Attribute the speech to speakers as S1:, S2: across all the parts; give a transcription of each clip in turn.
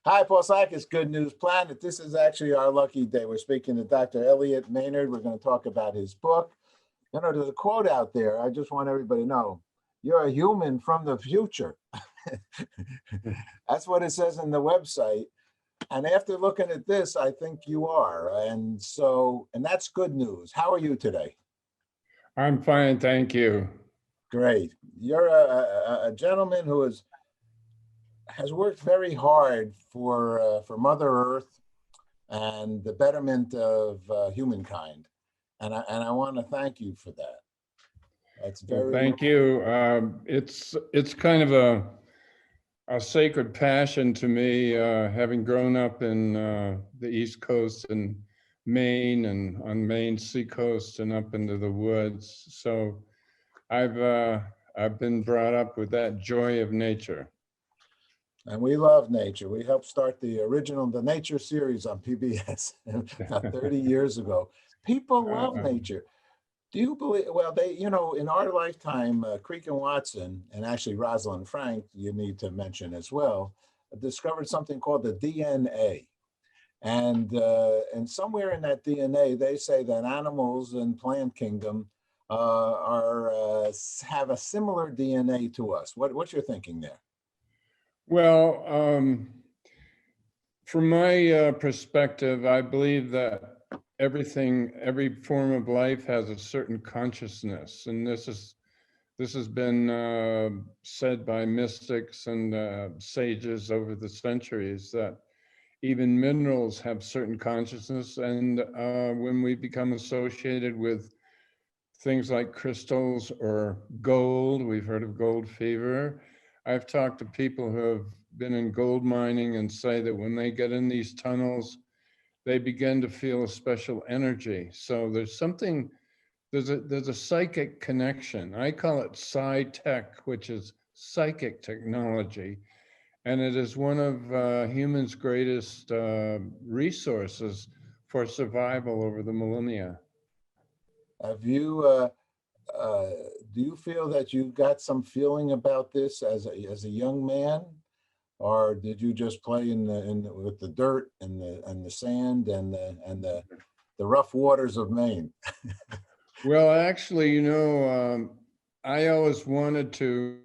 S1: Hi, Paul Sakis, Good News Planet. This is actually our lucky day. We're speaking to Dr. Elliott Maynard. We're going to talk about his book. You know, there's a quote out there. I just want everybody to know, you're a human from the future. That's what it says in the website. And after looking at this, I think you are. And that's good news. How are you today?
S2: I'm fine, thank you.
S1: Great. You're a gentleman who has worked very hard for Mother Earth and the betterment of humankind, and I want to thank you for that. That's
S2: Well, thank you. It's kind of a sacred passion to me, having grown up in the East Coast and Maine and on Maine seacoast and up into the woods. So I've been brought up with that joy of nature.
S1: And we love nature. We helped start the Nature series on PBS about 30 years ago. People love nature. Do you believe, well, in our lifetime, Creek and Watson, and actually Rosalind Frank, you need to mention as well, discovered something called the DNA. And somewhere in that DNA, they say that animals in plant kingdom have a similar DNA to us. What's your thinking there?
S2: Well, from my perspective, I believe that every form of life has a certain consciousness, and this has been said by mystics and sages over the centuries, that even minerals have certain consciousness, and when we become associated with things like crystals or gold, we've heard of gold fever. I've talked to people who have been in gold mining and say that when they get in these tunnels, they begin to feel a special energy. So there's a psychic connection. I call it psi-tech, which is psychic technology. And it is one of humans' greatest resources for survival over the millennia.
S1: Do you feel that you got some feeling about this as a young man, or did you just play with the dirt and the sand and the rough waters of Maine?
S2: Well, actually, I always wanted to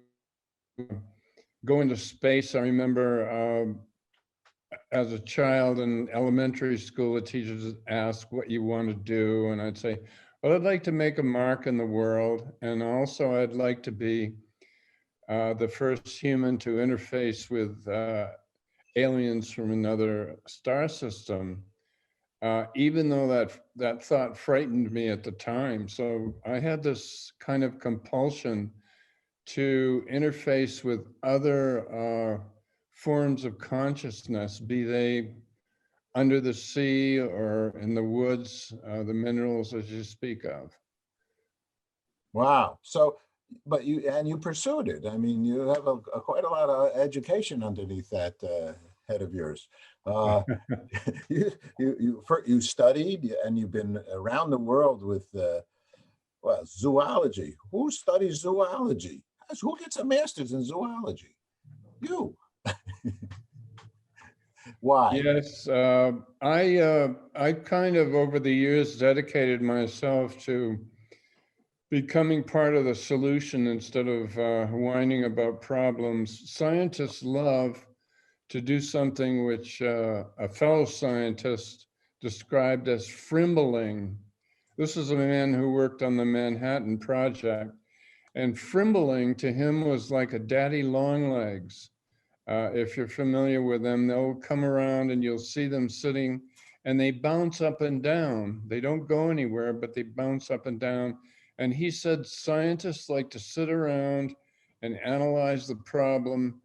S2: go into space. I remember as a child in elementary school, the teachers asked what you want to do, and I'd say, well, I'd like to make a mark in the world, and also I'd like to be the first human to interface with aliens from another star system, even though that thought frightened me at the time. So I had this kind of compulsion to interface with other forms of consciousness, be they under the sea or in the woods, the minerals as you speak of.
S1: Wow. So, but you pursued it. I mean, you have quite a lot of education underneath that head of yours. You studied, and you've been around the world with zoology. Who studies zoology? Who gets a master's in zoology? You. Why?
S2: Yes, I kind of over the years dedicated myself to becoming part of the solution instead of whining about problems. Scientists love to do something which a fellow scientist described as frimbling. This is a man who worked on the Manhattan Project, and frimbling to him was like a daddy long legs. If you're familiar with them, they'll come around and you'll see them sitting and they bounce up and down. They don't go anywhere, but they bounce up and down. And he said scientists like to sit around and analyze the problem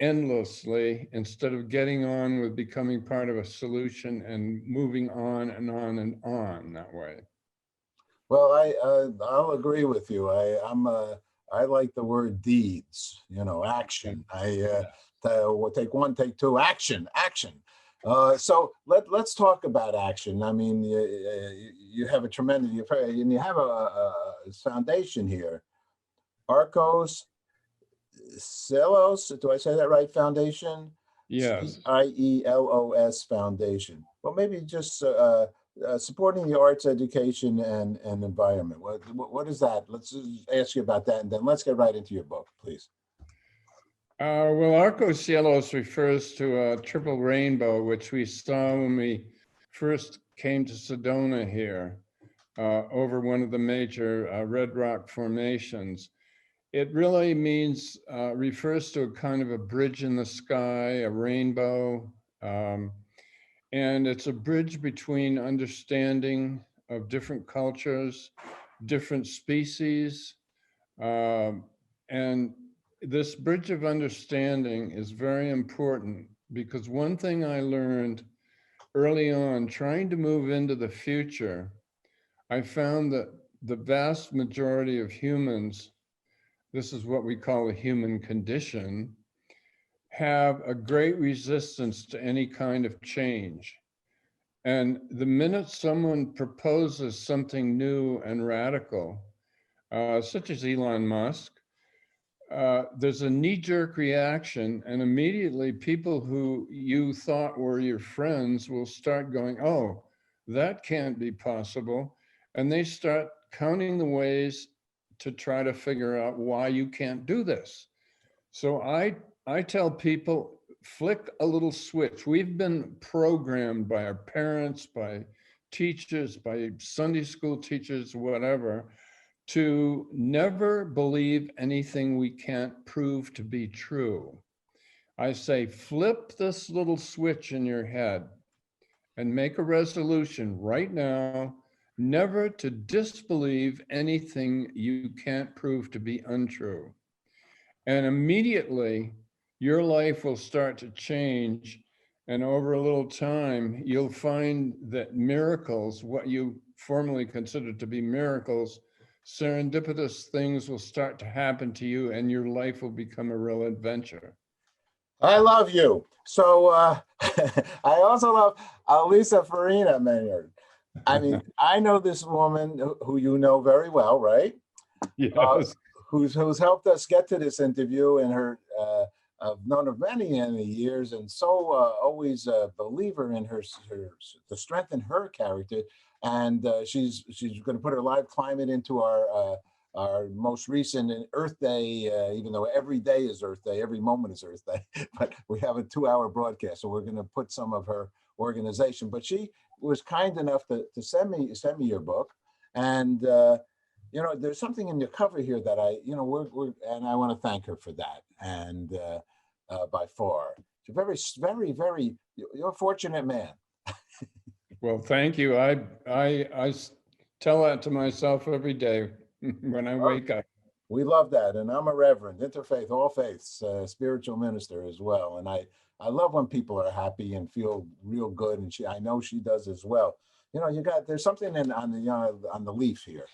S2: endlessly instead of getting on with becoming part of a solution and moving on and on and on that way.
S1: Well, I'll agree with you. I like the word deeds. Action. Take one, take two. Action. So let's talk about action. I mean, you have a tremendous, and you have a foundation here, Arcos Celos. Do I say that right? Foundation.
S2: Yes.
S1: CIELOS Foundation. Well, maybe just supporting the arts, education, and environment. What is that? Let's just ask you about that, and then let's get right into your book, please.
S2: Well, Arcos Cielos refers to a triple rainbow, which we saw when we first came to Sedona here, over one of the major red rock formations. It really refers to a kind of a bridge in the sky, a rainbow, and it's a bridge between understanding of different cultures, different species, and this bridge of understanding is very important because one thing I learned early on, trying to move into the future, I found that the vast majority of humans, this is what we call the human condition, have a great resistance to any kind of change. And the minute someone proposes something new and radical, such as Elon Musk, there's a knee-jerk reaction, and immediately people who you thought were your friends will start going, oh, that can't be possible. And they start counting the ways to try to figure out why you can't do this. So I tell people, flick a little switch. We've been programmed by our parents, by teachers, by Sunday school teachers, whatever, to never believe anything we can't prove to be true. I say, flip this little switch in your head and make a resolution right now, never to disbelieve anything you can't prove to be untrue. And immediately, your life will start to change. And over a little time, you'll find that miracles, what you formerly considered to be miracles, serendipitous things will start to happen to you and your life will become a real adventure.
S1: I love you. So I also love Elisa Farina Maynard. I mean, I know this woman who you know very well, right?
S2: Yes.
S1: Who's helped us get to this interview, and her I've known her many years, and so always a believer in the strength in her character, and she's going to put her live climate into our most recent Earth Day, even though every day is Earth Day, every moment is Earth Day, but we have a 2-hour broadcast, so we're going to put some of her organization. But she was kind enough to send me your book, and you know, there's something in your cover here that and I want to thank her for that. And by far, she's very, you're a fortunate man.
S2: Well, thank you. I tell that to myself every day when I wake up.
S1: We love that. And I'm a reverend, interfaith, all faiths, spiritual minister as well. And I love when people are happy and feel real good. And I know she does as well. You know, there's something on the leaf here.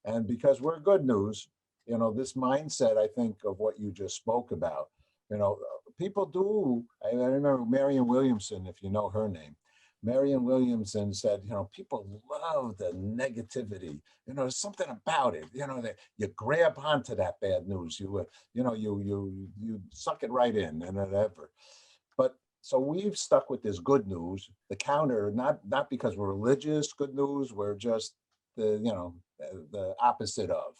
S1: And because we're good news, you know, this mindset, I think, of what you just spoke about, you know, people do. I remember Marianne Williamson, if you know her name. Marianne Williamson said, you know, people love the negativity. You know, there's something about it. You know, that you grab onto that bad news. You suck it right in and whatever. But so we've stuck with this good news, the counter, not because we're religious good news. We're just the opposite of.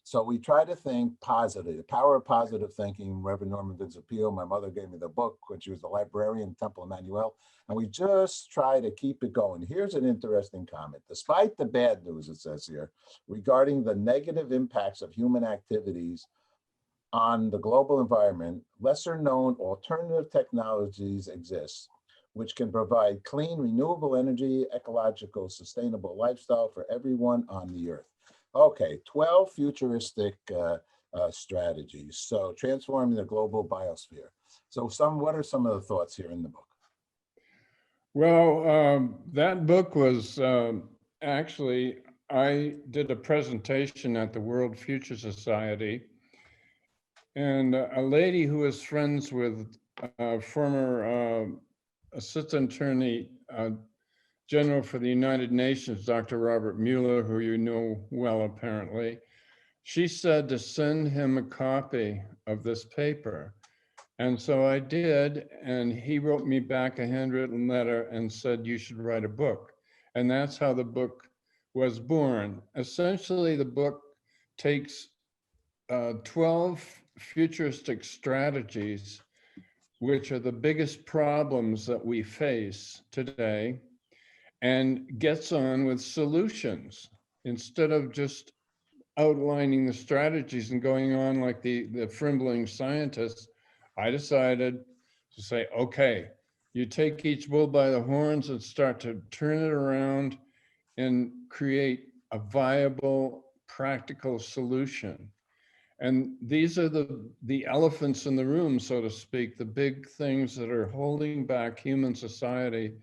S1: So we try to think positive, the power of positive thinking. Reverend Norman Vincipio, my mother gave me the book when she was the librarian in Temple Emmanuel, and we just try to keep it going. Here's an interesting comment. Despite the bad news, it says here, regarding the negative impacts of human activities on the global environment, lesser known alternative technologies exist, which can provide clean, renewable energy, ecological, sustainable lifestyle for everyone on the earth. Okay, 12 futuristic strategies. So transforming the global biosphere. So what are some of the thoughts here in the book?
S2: Well, that book was actually, I did a presentation at the World Future Society, and a lady who was friends with former Assistant Attorney General for the United Nations, Dr. Robert Mueller, who you know well apparently, she said to send him a copy of this paper. And so I did, and he wrote me back a handwritten letter and said, you should write a book. And that's how the book was born. Essentially, the book takes 12 futuristic strategies, which are the biggest problems that we face today, and gets on with solutions instead of just outlining the strategies and going on like the Frimbling scientists. I decided to say, okay, you take each bull by the horns and start to turn it around and create a viable, practical solution. And these are the elephants in the room, so to speak, the big things that are holding back human society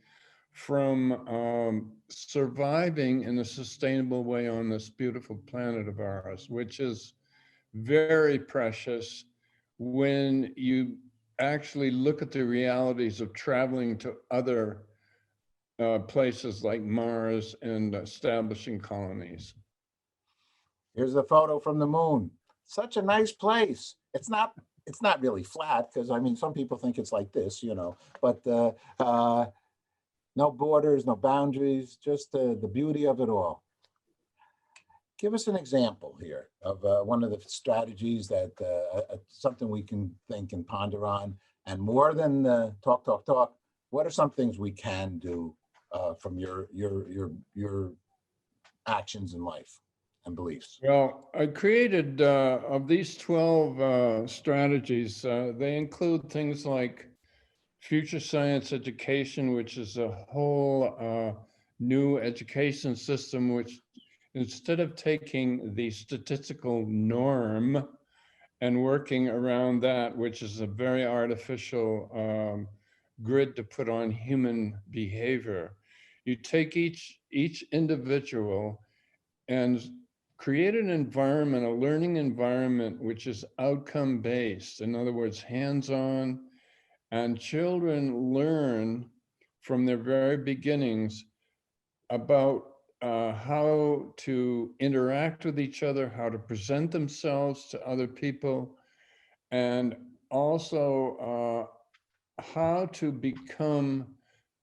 S2: from surviving in a sustainable way on this beautiful planet of ours, which is very precious when you actually look at the realities of traveling to other places like Mars and establishing colonies.
S1: Here's a photo from the moon. Such a nice place. It's not really flat, because I mean, some people think it's like this, you know, but no borders, no boundaries, just the beauty of it all. Give us an example here of one of the strategies that something we can think and ponder on, and more than talk. What are some things we can do from your actions in life and beliefs?
S2: Well, I created of these 12 strategies, they include things like future science education, which is a whole new education system, which instead of taking the statistical norm and working around that, which is a very artificial grid to put on human behavior, you take each individual and create an environment, a learning environment, which is outcome based. In other words, hands-on, and children learn from their very beginnings about how to interact with each other, how to present themselves to other people, and also how to become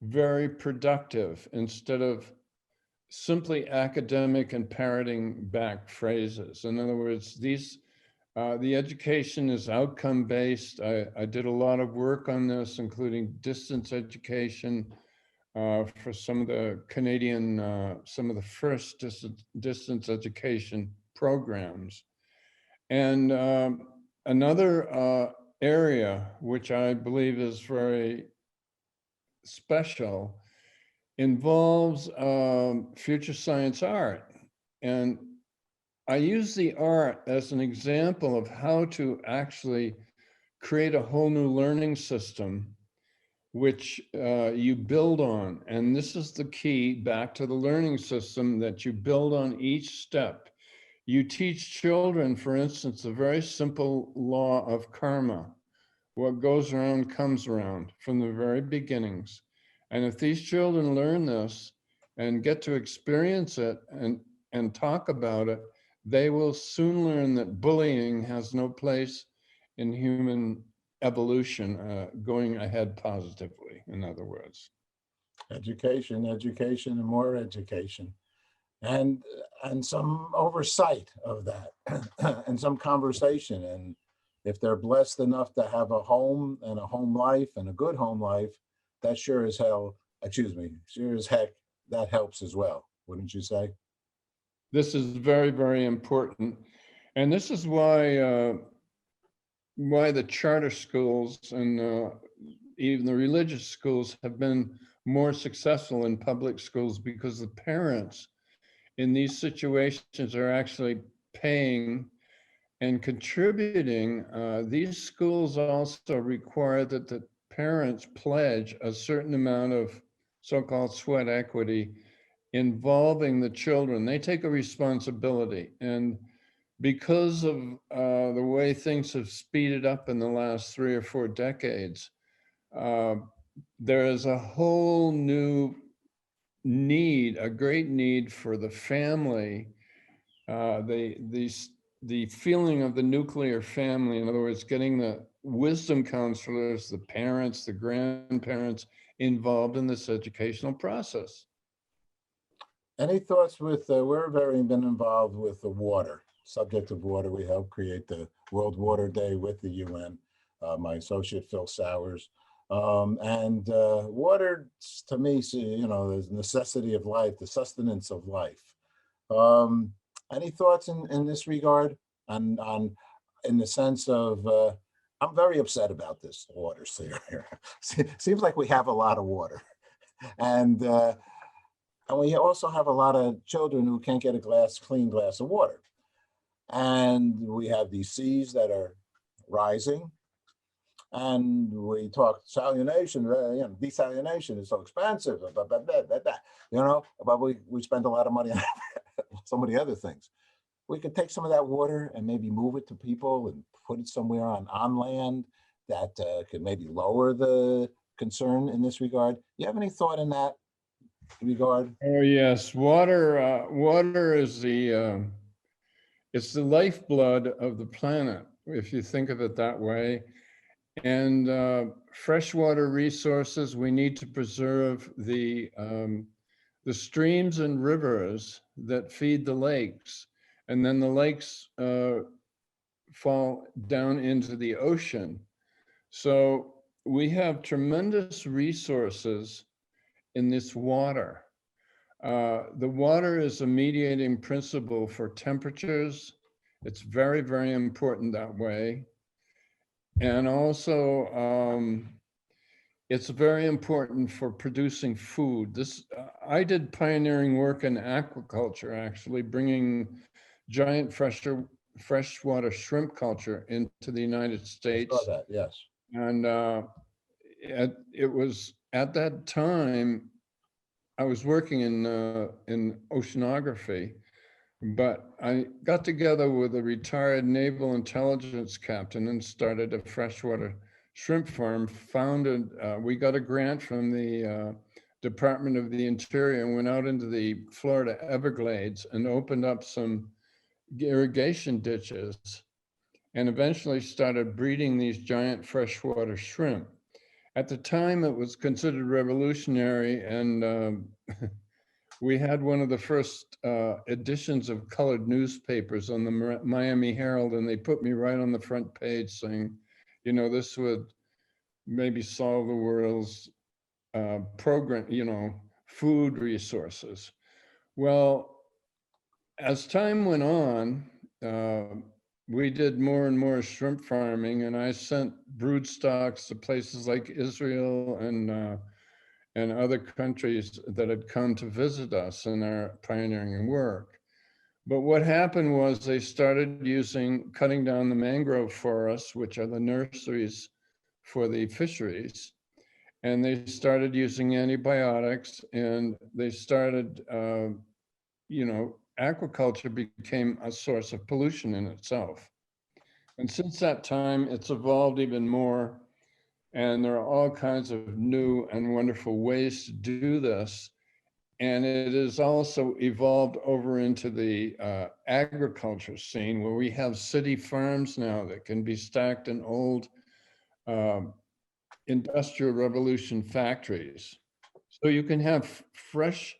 S2: very productive instead of simply academic and parroting back phrases. In other words, the education is outcome based. I did a lot of work on this, including distance education for some of the Canadian, some of the first distance education programs. And another area which I believe is very special involves future science art. And I use the art as an example of how to actually create a whole new learning system, which you build on. And this is the key back to the learning system, that you build on each step. You teach children, for instance, the very simple law of karma. What goes around comes around from the very beginnings. And if these children learn this and get to experience it and talk about it, they will soon learn that bullying has no place in human evolution, going ahead positively, in other words.
S1: Education, and more education, and some oversight of that, and some conversation. And if they're blessed enough to have a home and a home life and a good home life, that sure as heck, that helps as well, wouldn't you say?
S2: This is very, very important. And this is why the charter schools and even the religious schools have been more successful in public schools, because the parents in these situations are actually paying and contributing. These schools also require that the parents pledge a certain amount of so-called sweat equity involving the children. They take a responsibility. And because of the way things have speeded up in the last 3 or 4 decades, there is a whole new need, a great need for the family, the the feeling of the nuclear family. In other words, getting the wisdom counselors, the parents, the grandparents involved in this educational process.
S1: Any thoughts with, we're very been involved with the water, subject of water. We helped create the World Water Day with the UN, my associate Phil Sowers. And water, to me, you know, the necessity of life, the sustenance of life. Any thoughts in this regard on in the sense of, I'm very upset about this water here. Seems like we have a lot of water. And we also have a lot of children who can't get a clean glass of water. And we have these seas that are rising. And we talk salination, you know, desalination is so expensive, you know, but we spend a lot of money on so many other things. We could take some of that water and maybe move it to people and put it somewhere on land that could maybe lower the concern in this regard. You have any thought in that regard?
S2: Oh yes, water is it's the lifeblood of the planet, if you think of it that way. And freshwater resources, we need to preserve the streams and rivers that feed the lakes, and then the lakes fall down into the ocean. So we have tremendous resources in this water. The water is a mediating principle for temperatures. It's very, very important that way. And also, it's very important for producing food. I did pioneering work in aquaculture, actually, bringing giant freshwater shrimp culture into the United States.
S1: I saw that, yes.
S2: And it was at that time, I was working in oceanography, but I got together with a retired naval intelligence captain and started a freshwater shrimp farm. We got a grant from the Department of the Interior and went out into the Florida Everglades and opened up some irrigation ditches and eventually started breeding these giant freshwater shrimp. At the time, it was considered revolutionary, and we had one of the first editions of colored newspapers on the Miami Herald, and they put me right on the front page saying, you know, this would maybe solve the world's program, you know, food resources. Well, as time went on, we did more and more shrimp farming, and I sent brood stocks to places like Israel and other countries that had come to visit us in our pioneering work. But what happened was they started cutting down the mangrove forests, which are the nurseries for the fisheries. And they started using antibiotics, and they started, you know, aquaculture became a source of pollution in itself. And since that time, it's evolved even more. And there are all kinds of new and wonderful ways to do this. And it has also evolved over into the agriculture scene, where we have city farms now that can be stacked in old Industrial Revolution factories. So you can have fresh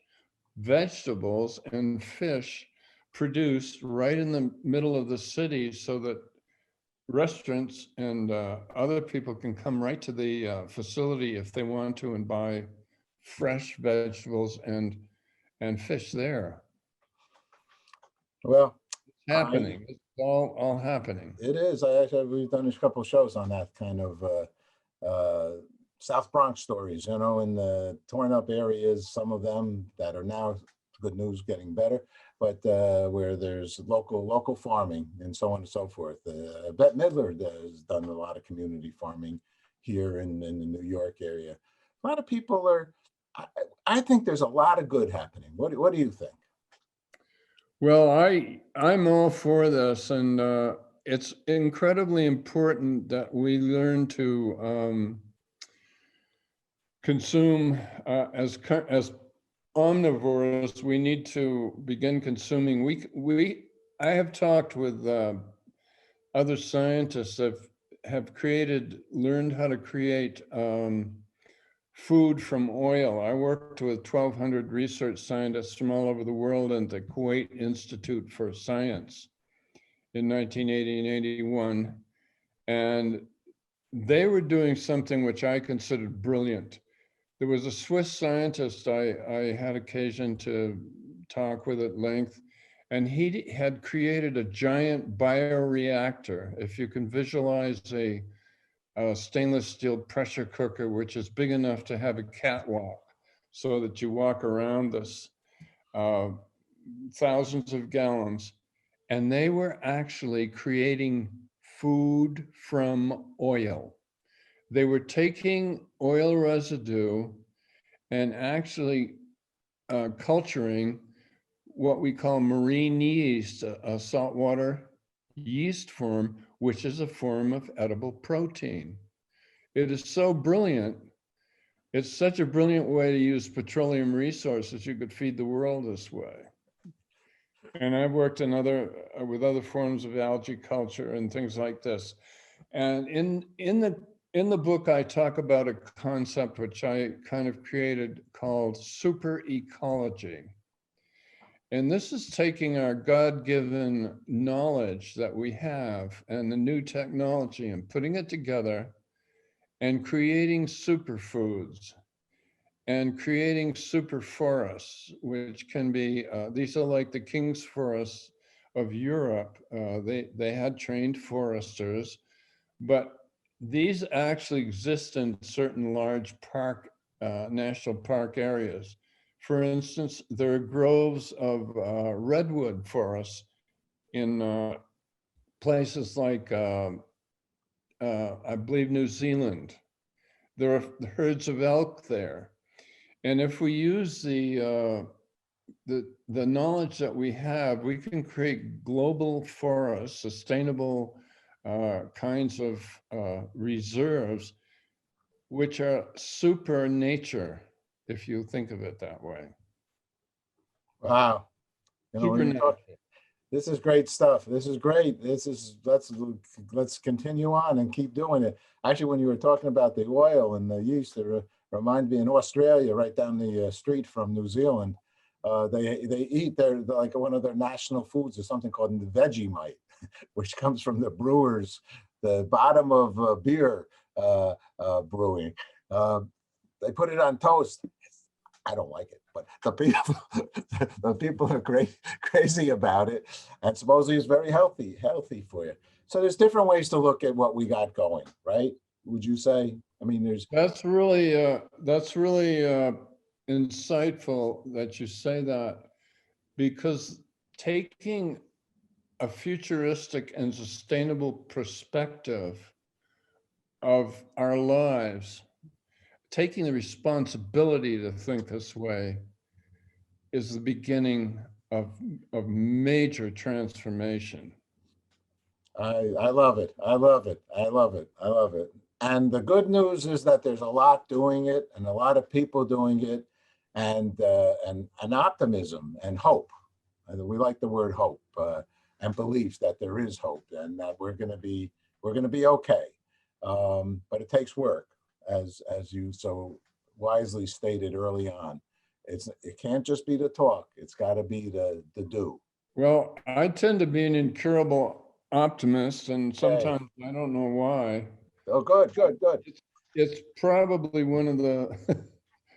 S2: vegetables and fish produced right in the middle of the city, so that restaurants and other people can come right to the facility if they want to and buy fresh vegetables and fish there.
S1: Well,
S2: It's happening. It's all happening.
S1: it is. We've done a couple of shows on that kind of South Bronx stories, you know, in the torn up areas, some of them that are now, good news, getting better, but where there's local farming and so on and so forth. Bette Midler has done a lot of community farming here in the New York area. A lot of people are, I think there's a lot of good happening. What do you think?
S2: Well, I'm all for this, and it's incredibly important that we learn to consume as omnivores. We need to begin consuming. I have talked with other scientists that have learned how to create food from oil. I worked with 1,200 research scientists from all over the world at the Kuwait Institute for Science in 1980 and 81. And they were doing something which I considered brilliant. There was a Swiss scientist I had occasion to talk with at length, and he had created a giant bioreactor. If you can visualize a stainless steel pressure cooker, which is big enough to have a catwalk so that you walk around this, thousands of gallons. And they were actually creating food from oil. They were taking oil residue and actually culturing what we call marine yeast, a saltwater yeast form, which is a form of edible protein. It is so brilliant. It's such a brilliant way to use petroleum resources. You could feed the world this way. And I've worked in with other forms of algae culture and things like this. And in the book, I talk about a concept which I kind of created called super ecology. And this is taking our God-given knowledge that we have and the new technology and putting it together and creating superfoods and creating super forests, which can be, these are like the king's forests of Europe. They had trained foresters, but these actually exist in certain large national park areas. For instance, there are groves of redwood forests in places like, I believe, New Zealand. There are herds of elk there. And if we use the knowledge that we have, we can create global forests, sustainable kinds of reserves, which are super nature, if you think of it that way.
S1: Wow. You know, when you talk, this is great stuff. This is great. Let's continue on and keep doing it. Actually, when you were talking about the oil and the yeast, it reminded me in Australia, right down the street from New Zealand, they eat like one of their national foods is something called the Vegemite, which comes from the brewers, the bottom of beer brewing. They put it on toast. I don't like it, but the people are crazy about it, and supposedly it's very healthy for you. So there's different ways to look at what we got going, right? Would you say? I mean,
S2: that's really insightful that you say that, because taking a futuristic and sustainable perspective of our lives, taking the responsibility to think this way, is the beginning of major transformation.
S1: I love it. I love it. I love it. I love it. And the good news is that there's a lot doing it, and a lot of people doing it, and optimism and hope. And we like the word hope, and belief that there is hope and that we're going to be okay. But it takes work, as you so wisely stated early on. It can't just be the talk. It's got to be the do.
S2: Well, I tend to be an incurable optimist, and sometimes I don't know why.
S1: Oh, good.
S2: It's probably one of the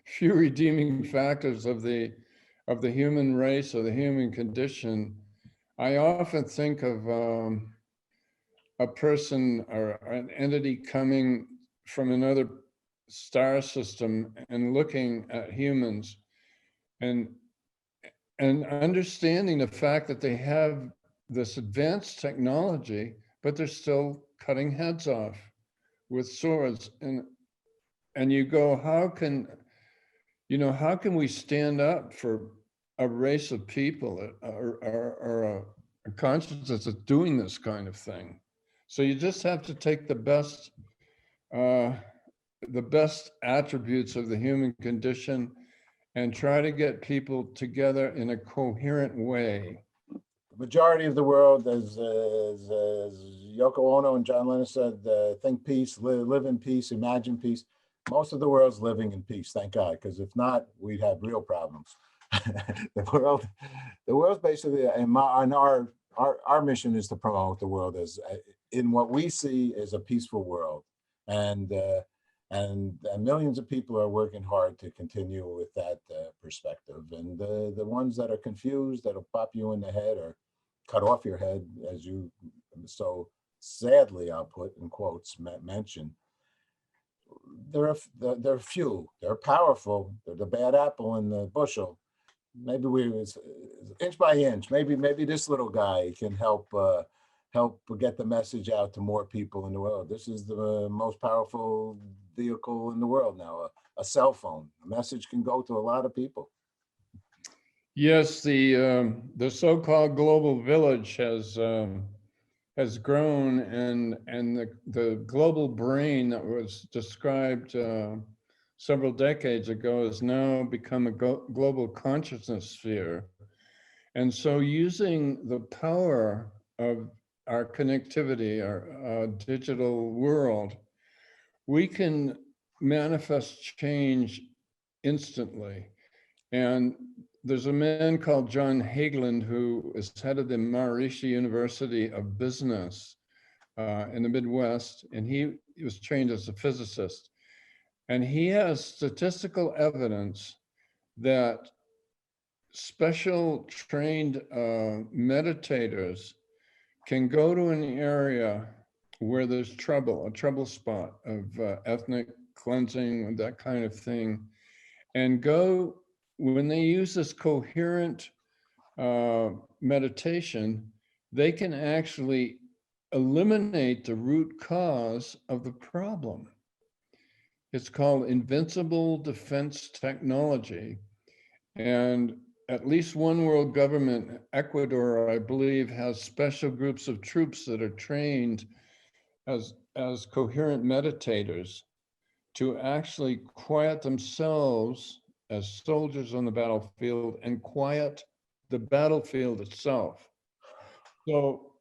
S2: few redeeming factors of the human race or the human condition. I often think of a person or an entity coming from another star system and looking at humans and understanding the fact that they have this advanced technology, but they're still cutting heads off with swords. And you go, how can we stand up for a race of people or a consciousness that's doing this kind of thing? So you just have to take the best attributes of the human condition and try to get people together in a coherent way.
S1: majority of the world, as Yoko Ono and John Lennon said, think peace, live in peace, imagine peace. Most of the world's living in peace, thank God, because if not, we'd have real problems. The world's basically, and our mission is to promote the world as in what we see as a peaceful world, and millions of people are working hard to continue with that perspective. And the ones that are confused, that'll pop you in the head or cut off your head, as you so sadly, I'll put in quotes, mention. They're few. They're powerful. They're the bad apple in the bushel. Maybe inch by inch. Maybe this little guy can help get the message out to more people in the world. This is the most powerful vehicle in the world now, a cell phone. A message can go to a lot of people.
S2: Yes, the so-called global village has grown, and the global brain that was described several decades ago has now become a global consciousness sphere. And so using the power of our connectivity, our digital world, we can manifest change instantly. And there's a man called John Hageland who is head of the Maharishi University of Business in the Midwest, and he was trained as a physicist. And he has statistical evidence that special trained meditators can go to an area where there's trouble, a trouble spot of ethnic cleansing, that kind of thing, and go, when they use this coherent meditation, they can actually eliminate the root cause of the problem. It's called Invincible defense technology. And at least one world government, Ecuador, I believe, has special groups of troops that are trained as coherent meditators to actually quiet themselves as soldiers on the battlefield and quiet the battlefield itself. So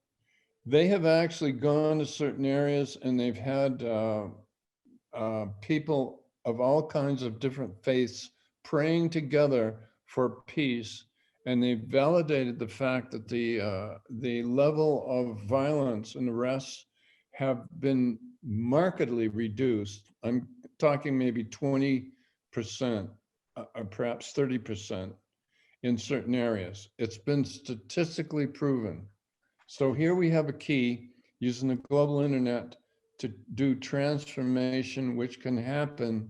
S2: they have actually gone to certain areas, and they've had people of all kinds of different faiths praying together for peace, and they've validated the fact that the level of violence and arrests have been markedly reduced. I'm talking maybe 20%, or perhaps 30% in certain areas. It's been statistically proven. So here we have a key using the global internet to do transformation, which can happen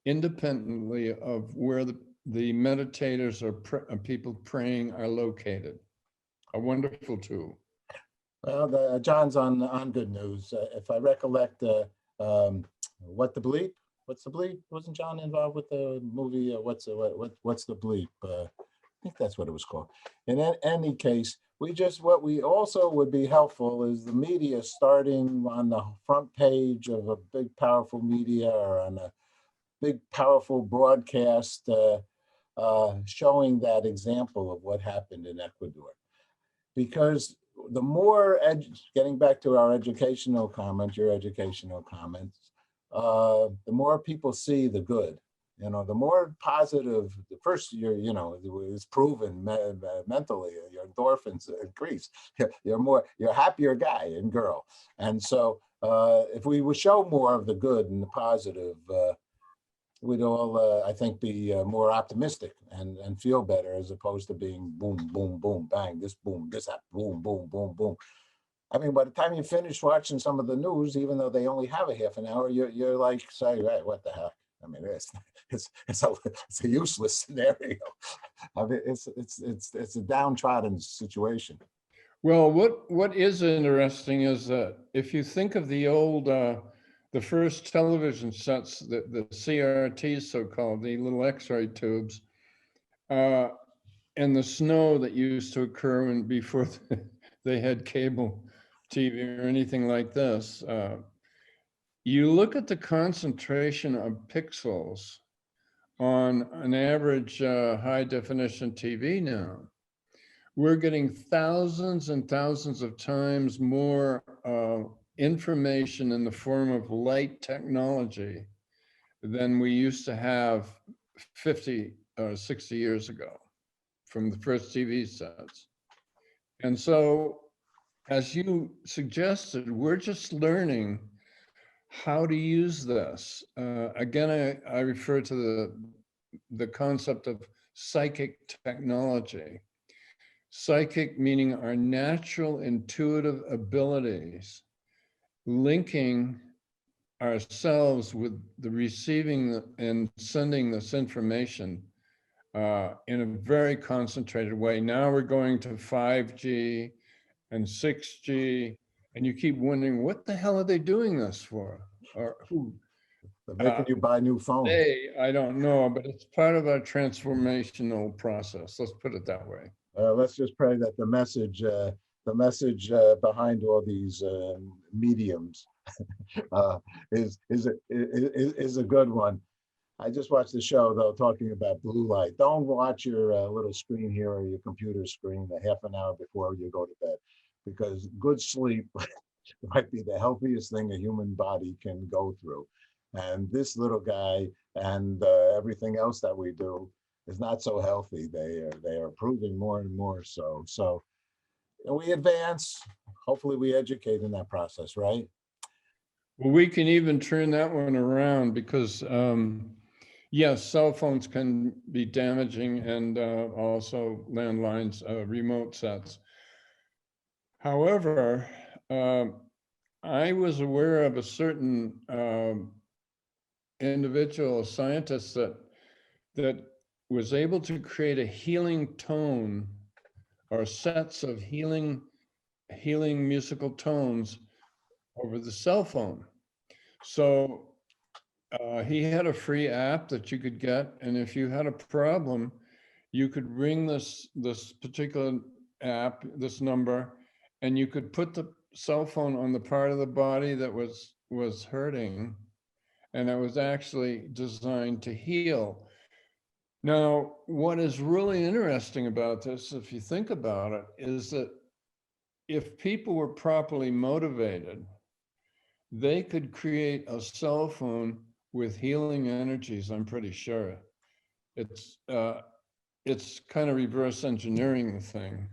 S2: independently of where the meditators or people praying are located. A wonderful tool.
S1: Well, John's on good news. If I recollect, What the Bleep? What's the Bleep? Wasn't John involved with the movie? What's the Bleep? I think that's what it was called. In any case, what we also would be helpful is the media starting on the front page of a big, powerful media or on a big, powerful broadcast showing that example of what happened in Ecuador. Because the more, getting back to our educational comments, your educational comments, the more people see the good. The more positive, the first it's proven mentally, your endorphins increase. You're a happier guy and girl. And so if we would show more of the good and the positive, we'd all, I think, be more optimistic and feel better, as opposed to being boom, boom, boom, bang, this boom, this boom, boom, boom, boom. I mean, by the time you finish watching some of the news, even though they only have a half an hour, you're like, say, right, what the heck? I mean, it's a useless scenario. I mean, it's a downtrodden situation.
S2: Well, what is interesting is that if you think of the old, the first television sets, the CRTs, so-called, the little X-ray tubes, and the snow that used to occur before they had cable TV or anything like this, you look at the concentration of pixels on an average high definition TV now. we're getting thousands and thousands of times more information in the form of light technology than we used to have 50 or 60 years ago from the first TV sets. And so, as you suggested, we're just learning how to use this. Again, I refer to the concept of psychic technology. Psychic meaning our natural intuitive abilities, linking ourselves with the receiving and sending this information in a very concentrated way. Now we're going to 5G and 6G, and you keep wondering, what the hell are they doing this for? Or who?
S1: They're making you buy new phones.
S2: I don't know, but it's part of our transformational process. Let's put it that way.
S1: Let's just pray that the message behind all these mediums is a good one. I just watched the show though, talking about blue light. Don't watch your little screen here or your computer screen a half an hour before you go to bed, because good sleep might be the healthiest thing a human body can go through. And this little guy and everything else that we do is not so healthy. They are proving more and more so. So we advance. Hopefully we educate in that process, right?
S2: Well, we can even turn that one around because, yes, cell phones can be damaging, and also landlines, remote sets. However, I was aware of a certain individual scientist that was able to create a healing tone or sets of healing musical tones over the cell phone. So he had a free app that you could get, and if you had a problem, you could ring this particular app, this number, and you could put the cell phone on the part of the body that was hurting, and it was actually designed to heal. Now, what is really interesting about this, if you think about it, is that if people were properly motivated, they could create a cell phone with healing energies, I'm pretty sure. It's kind of reverse engineering the thing.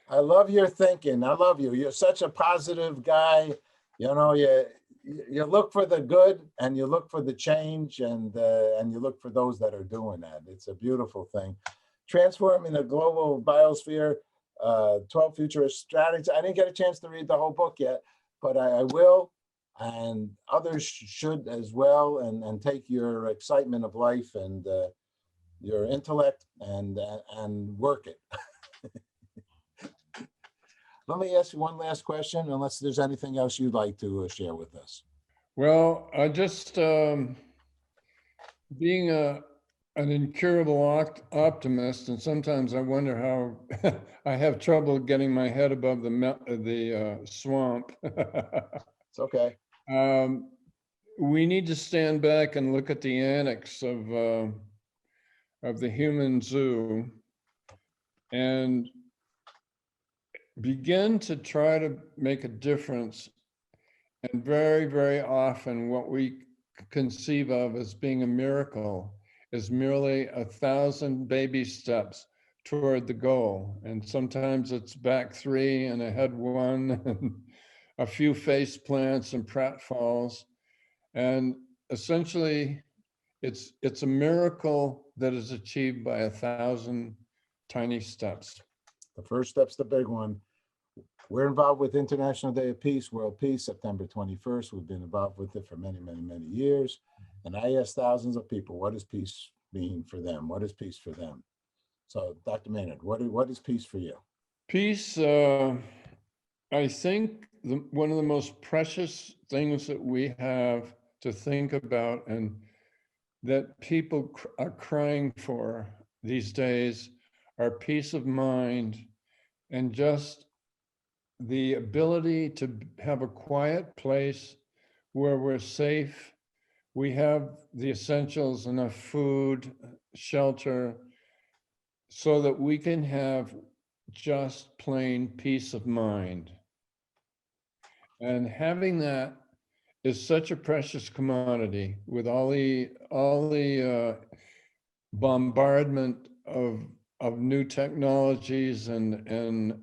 S1: I love your thinking. I love you. You're such a positive guy. You know, you look for the good and you look for the change, and you look for those that are doing that. It's a beautiful thing. Transforming the global biosphere, 12 futurist strategies. I didn't get a chance to read the whole book yet, but I will, and others should as well, and take your excitement of life and your intellect and work it. Let me ask you one last question, unless there's anything else you'd like to share with us.
S2: Well, I just being an incurable optimist, and sometimes I wonder how I have trouble getting my head above the swamp.
S1: It's okay.
S2: We need to stand back and look at the annex of the human zoo and begin to try to make a difference. And very, very often what we conceive of as being a miracle is merely 1,000 baby steps toward the goal. And sometimes it's back 3 and ahead 1, and a few face plants and pratfalls. And essentially, it's a miracle that is achieved by 1,000 tiny steps.
S1: The first step's the big one. We're involved with International Day of Peace, World Peace, September 21st. We've been involved with it for many, many, many years. And I asked thousands of people, what does peace mean for them? What is peace for them? So, Dr. Maynard, what is peace for you?
S2: Peace, I think one of the most precious things that we have to think about, and that people are crying for these days, are peace of mind and just the ability to have a quiet place where we're safe. We have the essentials, enough food, shelter, so that we can have just plain peace of mind. And having that is such a precious commodity with all the bombardment of new technologies and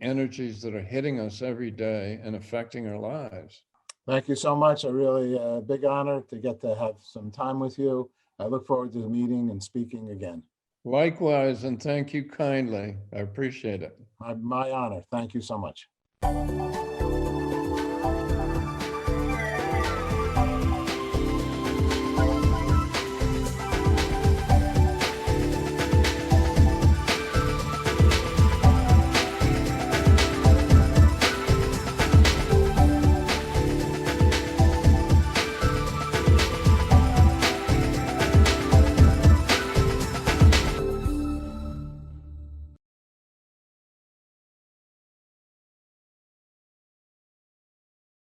S2: energies that are hitting us every day and affecting our lives.
S1: Thank you so much. A really big honor to get to have some time with you. I look forward to the meeting and speaking again.
S2: Likewise, and thank you kindly. I appreciate it.
S1: My honor. Thank you so much.